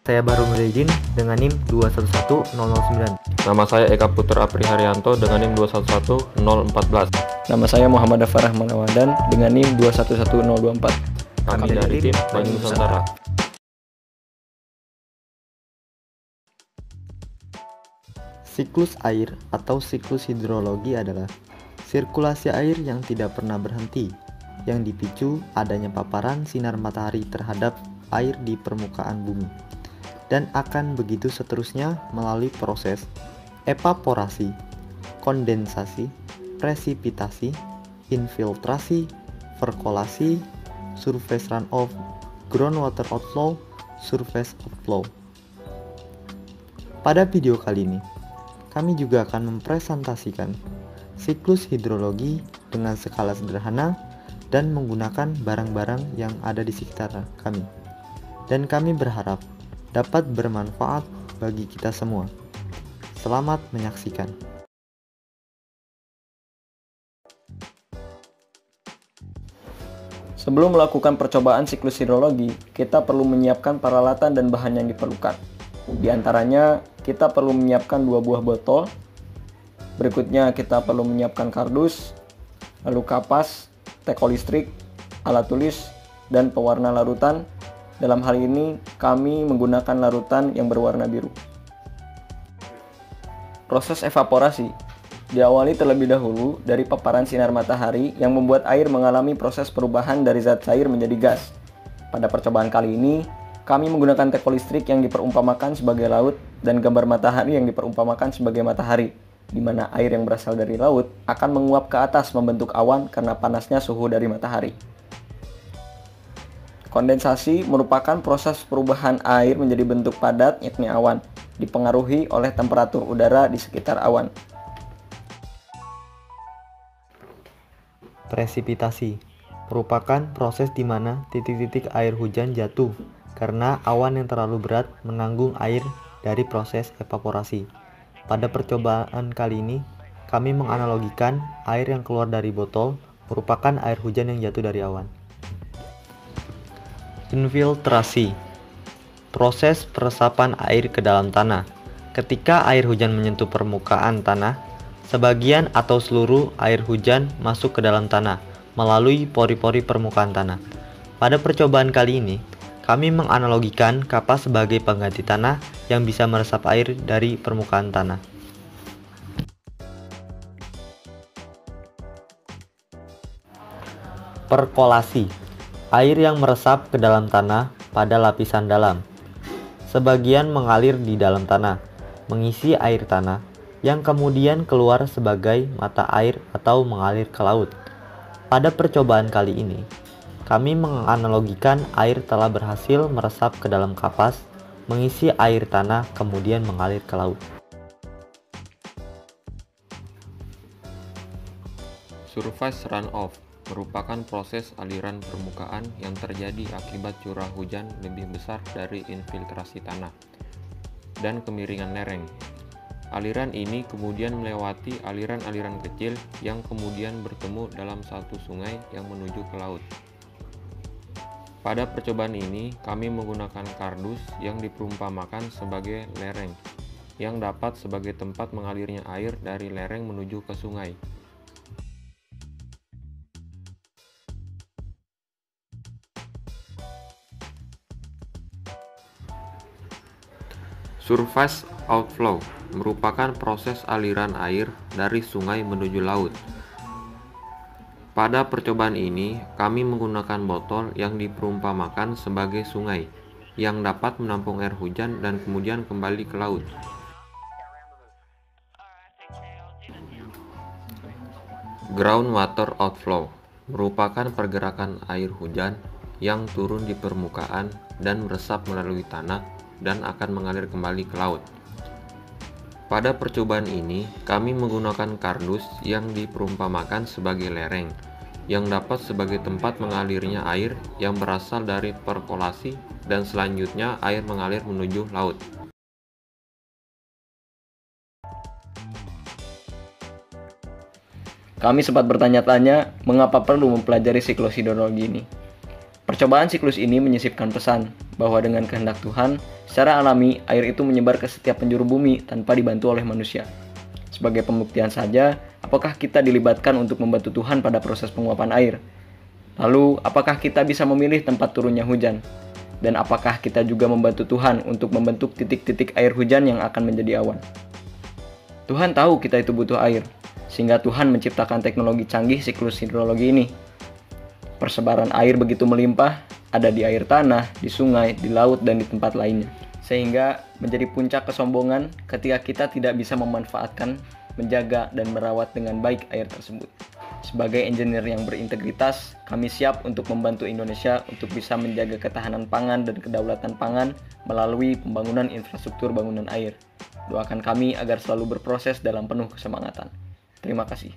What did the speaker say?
Saya baru Nurdin dengan NIM 211009. Nama saya Eka Putra Apriharyanto dengan NIM 211014. Nama saya Muhammad Dafar Rahman Ramadan dengan NIM 211024. Kami dari tim Banyu Nusantara. Siklus air atau siklus hidrologi adalah sirkulasi air yang tidak pernah berhenti, yang dipicu adanya paparan sinar matahari terhadap air di permukaan bumi, dan akan begitu seterusnya melalui proses evaporasi, kondensasi, presipitasi, infiltrasi, perkolasi, surface runoff, groundwater outflow, surface outflow. Pada video kali ini, kami juga akan mempresentasikan siklus hidrologi dengan skala sederhana dan menggunakan barang-barang yang ada di sekitar kami. Dan kami berharap dapat bermanfaat bagi kita semua. Selamat menyaksikan. Sebelum melakukan percobaan siklus hidrologi, kita perlu menyiapkan peralatan dan bahan yang diperlukan. Di antaranya, kita perlu menyiapkan 2 buah botol. Berikutnya, kita perlu menyiapkan kardus, lalu kapas, teko listrik, alat tulis, dan pewarna larutan. Dalam hal ini, kami menggunakan larutan yang berwarna biru. Proses evaporasi diawali terlebih dahulu dari paparan sinar matahari yang membuat air mengalami proses perubahan dari zat cair menjadi gas. Pada percobaan kali ini, kami menggunakan teko listrik yang diperumpamakan sebagai laut dan gambar matahari yang diperumpamakan sebagai matahari, di mana air yang berasal dari laut akan menguap ke atas membentuk awan karena panasnya suhu dari matahari. Kondensasi merupakan proses perubahan air menjadi bentuk padat, yakni awan, dipengaruhi oleh temperatur udara di sekitar awan. Presipitasi merupakan proses di mana titik-titik air hujan jatuh karena awan yang terlalu berat menanggung air dari proses evaporasi. Pada percobaan kali ini, kami menganalogikan air yang keluar dari botol merupakan air hujan yang jatuh dari awan. Infiltrasi, proses peresapan air ke dalam tanah. Ketika air hujan menyentuh permukaan tanah, sebagian atau seluruh air hujan masuk ke dalam tanah melalui pori-pori permukaan tanah. Pada percobaan kali ini, kami menganalogikan kapas sebagai pengganti tanah yang bisa meresap air dari permukaan tanah. Perkolasi, air yang meresap ke dalam tanah pada lapisan dalam. Sebagian mengalir di dalam tanah, mengisi air tanah, yang kemudian keluar sebagai mata air atau mengalir ke laut. Pada percobaan kali ini, kami menganalogikan air telah berhasil meresap ke dalam kapas, mengisi air tanah, kemudian mengalir ke laut. Surface runoff merupakan proses aliran permukaan yang terjadi akibat curah hujan lebih besar dari infiltrasi tanah dan kemiringan lereng. Aliran ini kemudian melewati aliran-aliran kecil yang kemudian bertemu dalam satu sungai yang menuju ke laut. Pada percobaan ini, kami menggunakan kardus yang diperumpamakan sebagai lereng, yang dapat sebagai tempat mengalirnya air dari lereng menuju ke sungai. Surface outflow merupakan proses aliran air dari sungai menuju laut. Pada percobaan ini, kami menggunakan botol yang diperumpamakan sebagai sungai, yang dapat menampung air hujan dan kemudian kembali ke laut. Groundwater outflow merupakan pergerakan air hujan yang turun di permukaan dan meresap melalui tanah dan akan mengalir kembali ke laut. Pada percobaan ini, kami menggunakan kardus yang diperumpamakan sebagai lereng, yang dapat sebagai tempat mengalirnya air yang berasal dari perkolasi dan selanjutnya air mengalir menuju laut. Kami sempat bertanya-tanya mengapa perlu mempelajari siklus hidrologi ini. Percobaan siklus ini menyisipkan pesan bahwa dengan kehendak Tuhan, secara alami air itu menyebar ke setiap penjuru bumi tanpa dibantu oleh manusia. Sebagai pembuktian saja, apakah kita dilibatkan untuk membantu Tuhan pada proses penguapan air? Lalu, apakah kita bisa memilih tempat turunnya hujan? Dan apakah kita juga membantu Tuhan untuk membentuk titik-titik air hujan yang akan menjadi awan? Tuhan tahu kita itu butuh air, sehingga Tuhan menciptakan teknologi canggih siklus hidrologi ini. Persebaran air begitu melimpah, ada di air tanah, di sungai, di laut, dan di tempat lainnya. Sehingga menjadi puncak kesombongan ketika kita tidak bisa memanfaatkan, menjaga, dan merawat dengan baik air tersebut. Sebagai engineer yang berintegritas, kami siap untuk membantu Indonesia untuk bisa menjaga ketahanan pangan dan kedaulatan pangan melalui pembangunan infrastruktur bangunan air. Doakan kami agar selalu berproses dalam penuh kesemangatan. Terima kasih.